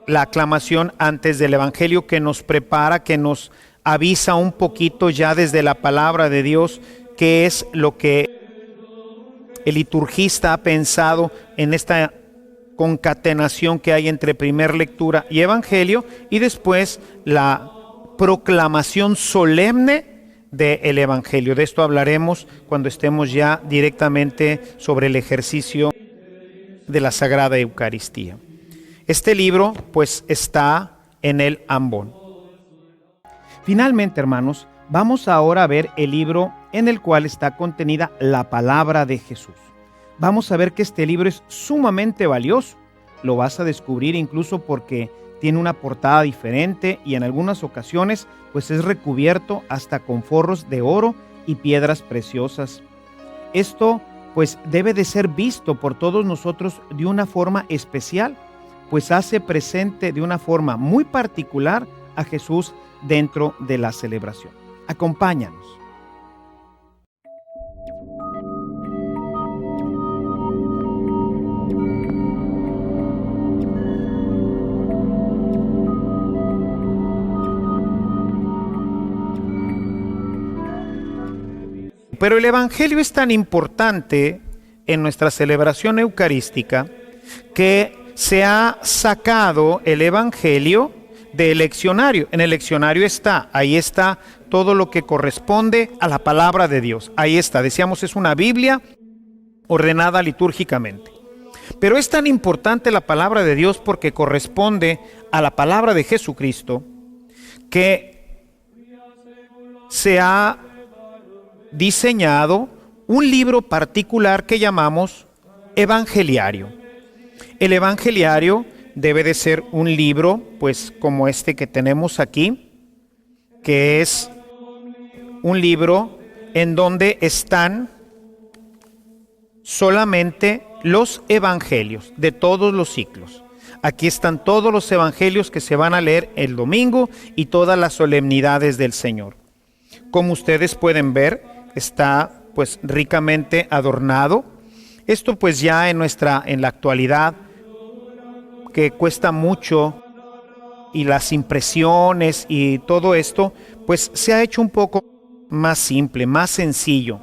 La aclamación antes del Evangelio, que nos prepara, que nos avisa un poquito ya desde la palabra de Dios qué es lo que el liturgista ha pensado en esta concatenación que hay entre primer lectura y evangelio, y después la proclamación solemne del evangelio. De esto hablaremos cuando estemos ya directamente sobre el ejercicio de la Sagrada Eucaristía. Este libro pues está en el ambón. Finalmente, hermanos, vamos ahora a ver el libro en el cual está contenida la palabra de Jesús. Vamos a ver que este libro es sumamente valioso. Lo vas a descubrir incluso porque tiene una portada diferente y en algunas ocasiones pues es recubierto hasta con forros de oro y piedras preciosas. Esto pues debe de ser visto por todos nosotros de una forma especial, pues hace presente de una forma muy particular a Jesús dentro de la celebración. Acompáñanos. Pero el Evangelio es tan importante en nuestra celebración eucarística que se ha sacado el Evangelio del leccionario. En el leccionario ahí está todo lo que corresponde a la palabra de Dios. Ahí está, decíamos, es una Biblia ordenada litúrgicamente. Pero es tan importante la palabra de Dios porque corresponde a la palabra de Jesucristo que se ha diseñado un libro particular que llamamos evangeliario. El evangeliario debe de ser un libro, pues como este que tenemos aquí, que es un libro en donde están solamente los evangelios de todos los ciclos. Aquí están todos los evangelios que se van a leer el domingo y todas las solemnidades del Señor. Como ustedes pueden ver, está pues ricamente adornado. Esto pues ya en la actualidad, que cuesta mucho, y las impresiones y todo esto, pues se ha hecho un poco más simple, más sencillo.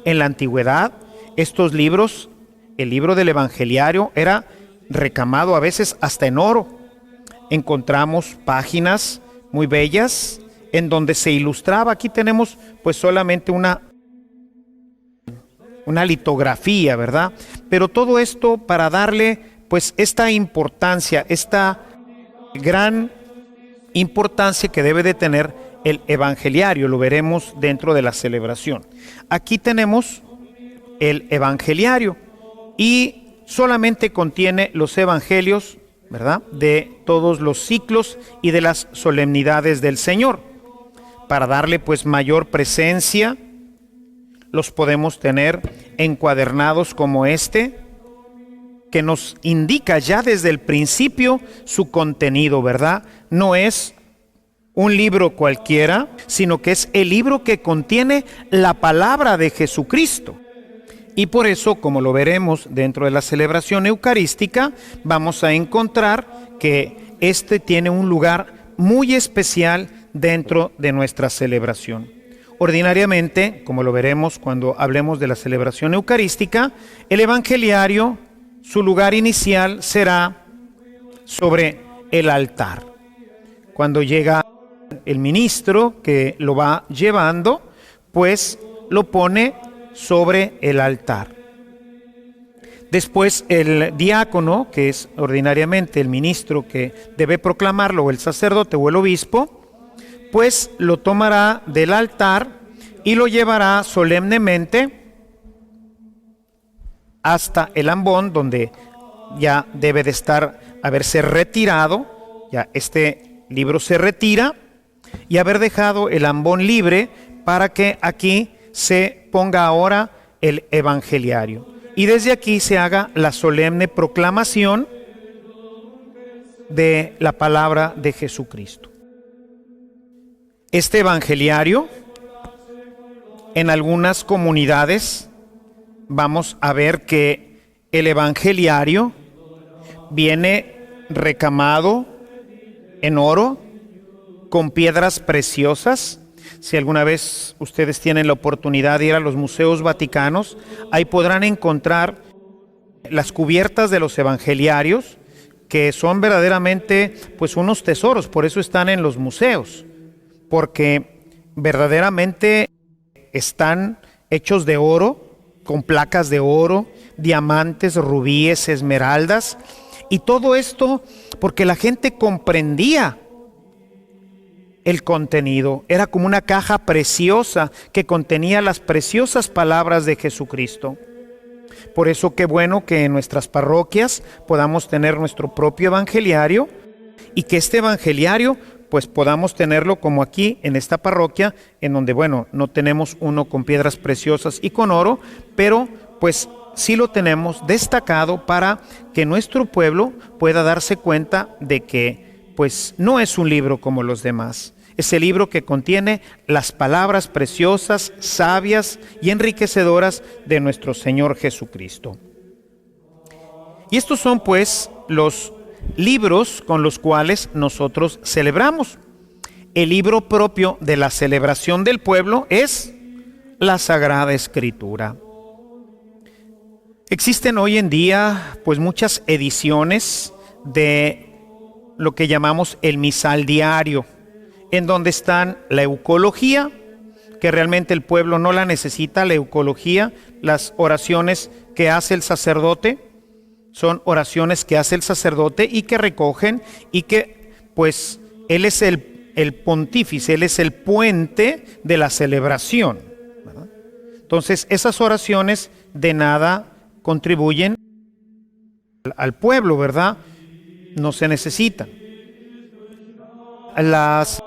En la antigüedad, estos libros, el libro del evangeliario era recamado a veces hasta en oro. Encontramos páginas muy bellas en donde se ilustraba. Aquí tenemos pues solamente una litografía, ¿verdad? Pero todo esto para darle pues esta importancia, esta gran importancia que debe de tener el evangeliario. Lo veremos dentro de la celebración. Aquí tenemos el evangeliario y solamente contiene los evangelios, ¿verdad?, de todos los ciclos y de las solemnidades del Señor. Para darle pues mayor presencia, los podemos tener encuadernados como este, que nos indica ya desde el principio su contenido, ¿verdad? No es un libro cualquiera, sino que es el libro que contiene la palabra de Jesucristo. Y por eso, como lo veremos dentro de la celebración eucarística, vamos a encontrar que este tiene un lugar muy especial dentro de nuestra celebración. Ordinariamente, como lo veremos cuando hablemos de la celebración eucarística, el evangeliario, su lugar inicial será sobre el altar. Cuando llega el ministro que lo va llevando, pues lo pone sobre el altar. Después el diácono, que es ordinariamente el ministro que debe proclamarlo, o el sacerdote o el obispo, pues lo tomará del altar y lo llevará solemnemente hasta el ambón, donde ya debe de haberse retirado, ya este libro se retira, y haber dejado el ambón libre para que aquí se ponga ahora el evangeliario. Y desde aquí se haga la solemne proclamación de la palabra de Jesucristo. Este evangeliario, en algunas comunidades, vamos a ver que el evangeliario viene recamado en oro, con piedras preciosas. Si alguna vez ustedes tienen la oportunidad de ir a los museos vaticanos, ahí podrán encontrar las cubiertas de los evangeliarios, que son verdaderamente pues unos tesoros, por eso están en los museos, porque verdaderamente están hechos de oro, con placas de oro, diamantes, rubíes, esmeraldas, y todo esto porque la gente comprendía el contenido. Era como una caja preciosa que contenía las preciosas palabras de Jesucristo. Por eso qué bueno que en nuestras parroquias podamos tener nuestro propio evangeliario y que este evangeliario pues podamos tenerlo como aquí en esta parroquia, en donde bueno, no tenemos uno con piedras preciosas y con oro, pero pues sí lo tenemos destacado para que nuestro pueblo pueda darse cuenta de que pues no es un libro como los demás. Es el libro que contiene las palabras preciosas, sabias y enriquecedoras de nuestro Señor Jesucristo. Y estos son pues los libros con los cuales nosotros celebramos. El libro propio de la celebración del pueblo es la Sagrada Escritura. Existen hoy en día pues muchas ediciones de lo que llamamos el misal diario, en donde están la eucología, que realmente el pueblo no la necesita, la eucología, las oraciones que hace el sacerdote, son oraciones que hace el sacerdote y que recogen y que pues él es el pontífice, él es el puente de la celebración, ¿verdad? Entonces esas oraciones de nada contribuyen al pueblo, ¿verdad? No se necesitan. Las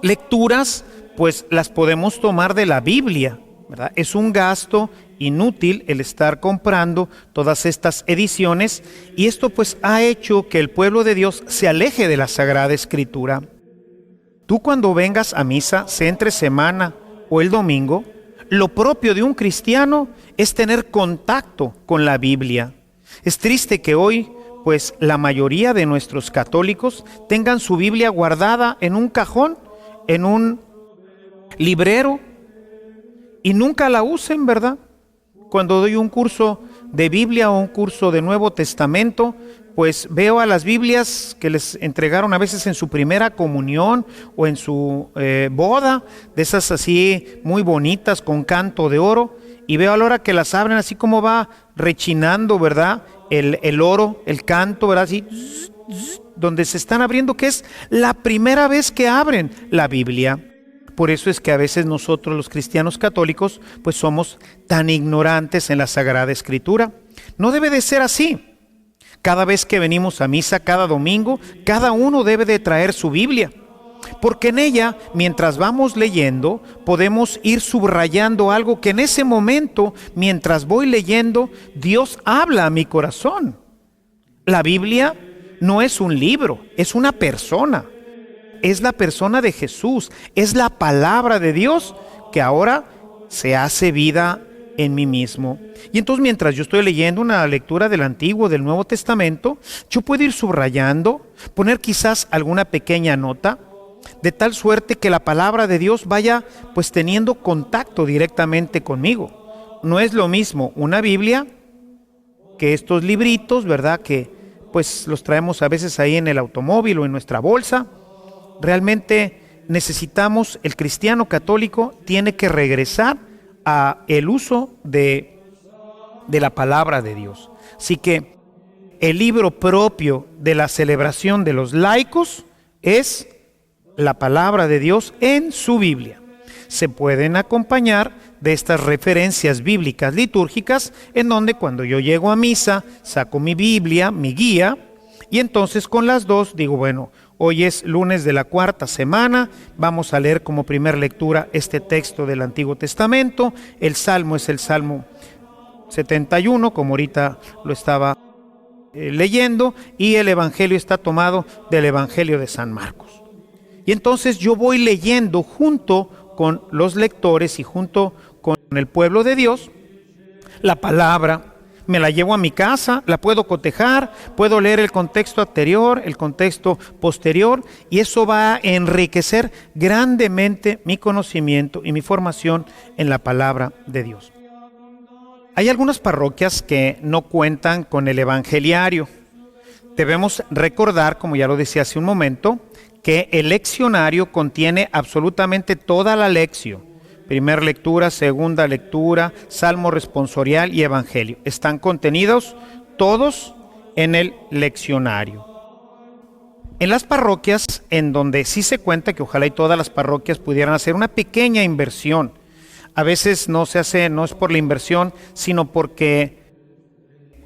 lecturas pues las podemos tomar de la Biblia, ¿verdad? Es un gasto inútil el estar comprando todas estas ediciones y esto pues ha hecho que el pueblo de Dios se aleje de la Sagrada Escritura. Tú cuando vengas a misa, sea entre semana o el domingo, lo propio de un cristiano es tener contacto con la Biblia. Es triste que hoy pues la mayoría de nuestros católicos tengan su Biblia guardada en un cajón, en un librero y nunca la usen, ¿verdad? Cuando doy un curso de Biblia o un curso de Nuevo Testamento, pues veo a las Biblias que les entregaron a veces en su primera comunión o en su boda, de esas así muy bonitas con canto de oro, y veo a la hora que las abren así como va rechinando, ¿verdad? El oro, el canto, ¿verdad? Así, donde se están abriendo, que es la primera vez que abren la Biblia. Por eso es que a veces nosotros los cristianos católicos pues somos tan ignorantes en la Sagrada Escritura. No debe de ser así. Cada vez que venimos a misa, cada domingo, cada uno debe de traer su Biblia. Porque en ella, mientras vamos leyendo, podemos ir subrayando algo que en ese momento, mientras voy leyendo, Dios habla a mi corazón. La Biblia no es un libro, es una persona. Es la persona de Jesús, es la palabra de Dios que ahora se hace vida en mí mismo. Y entonces mientras yo estoy leyendo una lectura del Antiguo, del Nuevo Testamento, yo puedo ir subrayando, poner quizás alguna pequeña nota, de tal suerte que la palabra de Dios vaya pues teniendo contacto directamente conmigo. No es lo mismo una Biblia que estos libritos, ¿verdad? Que pues los traemos a veces ahí en el automóvil o en nuestra bolsa. Realmente necesitamos, el cristiano católico tiene que regresar a el uso de la palabra de Dios. Así que el libro propio de la celebración de los laicos es la palabra de Dios en su Biblia. Se pueden acompañar de estas referencias bíblicas litúrgicas en donde cuando yo llego a misa saco mi Biblia, mi guía, y entonces con las dos digo, bueno, hoy es lunes de la cuarta semana, vamos a leer como primer lectura este texto del Antiguo Testamento. El Salmo es el Salmo 71, como ahorita lo estaba leyendo, y el Evangelio está tomado del Evangelio de San Marcos. Y entonces yo voy leyendo junto con los lectores y junto con el pueblo de Dios la palabra. Me la llevo a mi casa, la puedo cotejar, puedo leer el contexto anterior, el contexto posterior, y eso va a enriquecer grandemente mi conocimiento y mi formación en la palabra de Dios. Hay algunas parroquias que no cuentan con el evangeliario. Debemos recordar, como ya lo decía hace un momento, que el leccionario contiene absolutamente toda la lección. Primera lectura, segunda lectura, salmo responsorial y evangelio. Están contenidos todos en el leccionario. En las parroquias en donde sí se cuenta, que ojalá y todas las parroquias pudieran hacer una pequeña inversión. A veces no se hace, no es por la inversión, sino porque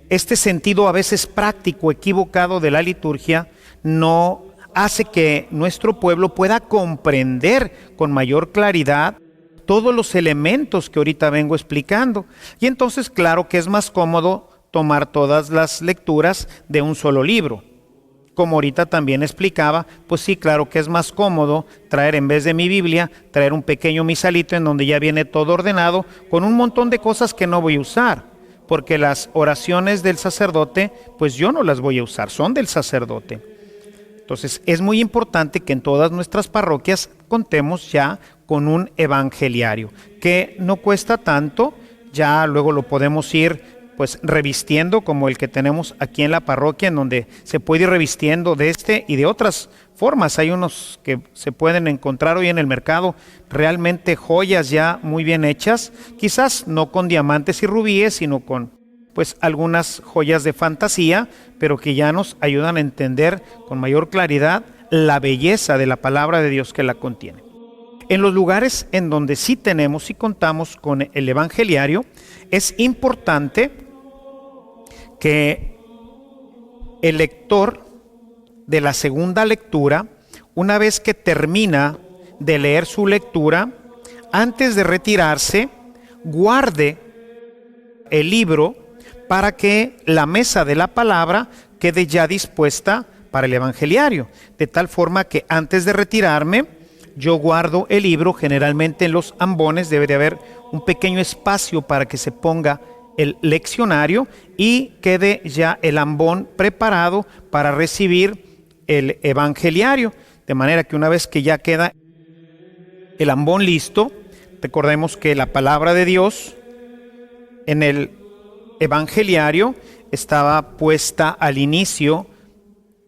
este sentido a veces práctico, equivocado de la liturgia, no hace que nuestro pueblo pueda comprender con mayor claridad todos los elementos que ahorita vengo explicando. Y entonces, claro que es más cómodo tomar todas las lecturas de un solo libro. Como ahorita también explicaba, pues sí, claro que es más cómodo traer, en vez de mi Biblia, traer un pequeño misalito en donde ya viene todo ordenado con un montón de cosas que no voy a usar, porque las oraciones del sacerdote, pues yo no las voy a usar, son del sacerdote. Entonces es muy importante que en todas nuestras parroquias contemos ya con un evangeliario, que no cuesta tanto, ya luego lo podemos ir pues revistiendo, como el que tenemos aquí en la parroquia, en donde se puede ir revistiendo de este y de otras formas. Hay unos que se pueden encontrar hoy en el mercado, realmente joyas ya muy bien hechas, quizás no con diamantes y rubíes, sino con pues algunas joyas de fantasía, pero que ya nos ayudan a entender con mayor claridad la belleza de la palabra de Dios que la contiene. En los lugares en donde sí tenemos y contamos con el evangeliario, es importante que el lector de la segunda lectura, una vez que termina de leer su lectura, antes de retirarse, guarde el libro para que la mesa de la palabra quede ya dispuesta para el evangeliario, de tal forma que antes de retirarme, yo guardo el libro. Generalmente en los ambones debe de haber un pequeño espacio para que se ponga el leccionario y quede ya el ambón preparado para recibir el evangeliario, de manera que una vez que ya queda el ambón listo, recordemos que la palabra de Dios en el evangeliario estaba puesta al inicio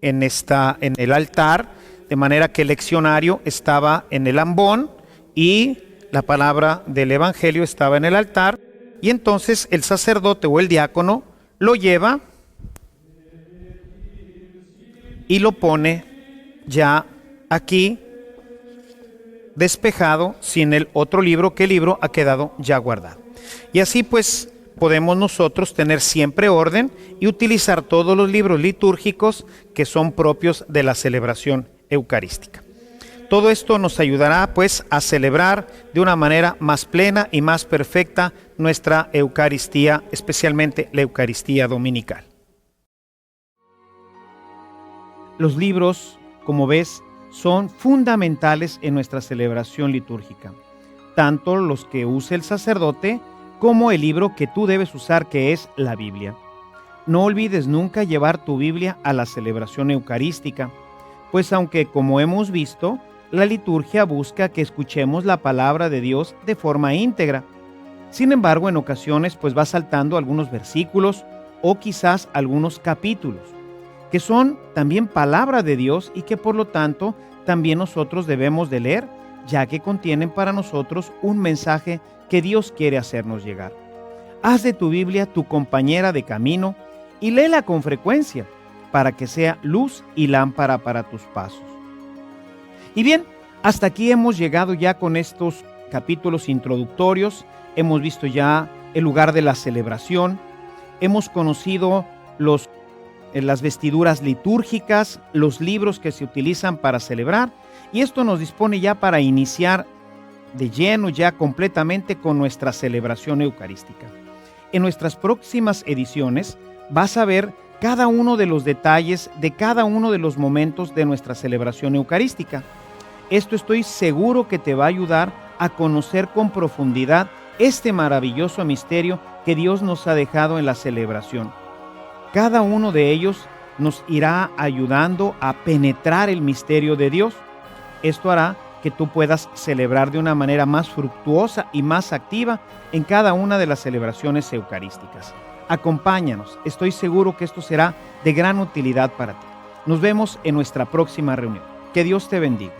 en el altar, de manera que el leccionario estaba en el ambón y la palabra del evangelio estaba en el altar, y entonces el sacerdote o el diácono lo lleva y lo pone ya aquí despejado, sin el otro libro, que el libro ha quedado ya guardado. Y así pues podemos nosotros tener siempre orden y utilizar todos los libros litúrgicos que son propios de la celebración eucarística. Todo esto nos ayudará pues a celebrar de una manera más plena y más perfecta nuestra Eucaristía, especialmente la Eucaristía dominical. Los libros, como ves, son fundamentales en nuestra celebración litúrgica, tanto los que use el sacerdote como el libro que tú debes usar, que es la Biblia. No olvides nunca llevar tu Biblia a la celebración eucarística, pues aunque, como hemos visto, la liturgia busca que escuchemos la palabra de Dios de forma íntegra. Sin embargo, en ocasiones pues va saltando algunos versículos o quizás algunos capítulos, que son también palabra de Dios y que por lo tanto también nosotros debemos de leer, ya que contienen para nosotros un mensaje que Dios quiere hacernos llegar. Haz de tu Biblia tu compañera de camino y léela con frecuencia, para que sea luz y lámpara para tus pasos. Y bien, hasta aquí hemos llegado ya con estos capítulos introductorios. Hemos visto ya el lugar de la celebración, hemos conocido las vestiduras litúrgicas, los libros que se utilizan para celebrar, y esto nos dispone ya para iniciar de lleno ya completamente con nuestra celebración eucarística. En nuestras próximas ediciones vas a ver cada uno de los detalles de cada uno de los momentos de nuestra celebración eucarística. Esto estoy seguro que te va a ayudar a conocer con profundidad este maravilloso misterio que Dios nos ha dejado en la celebración. Cada uno de ellos nos irá ayudando a penetrar el misterio de Dios. Esto hará que tú puedas celebrar de una manera más fructuosa y más activa en cada una de las celebraciones eucarísticas. Acompáñanos, estoy seguro que esto será de gran utilidad para ti. Nos vemos en nuestra próxima reunión. Que Dios te bendiga.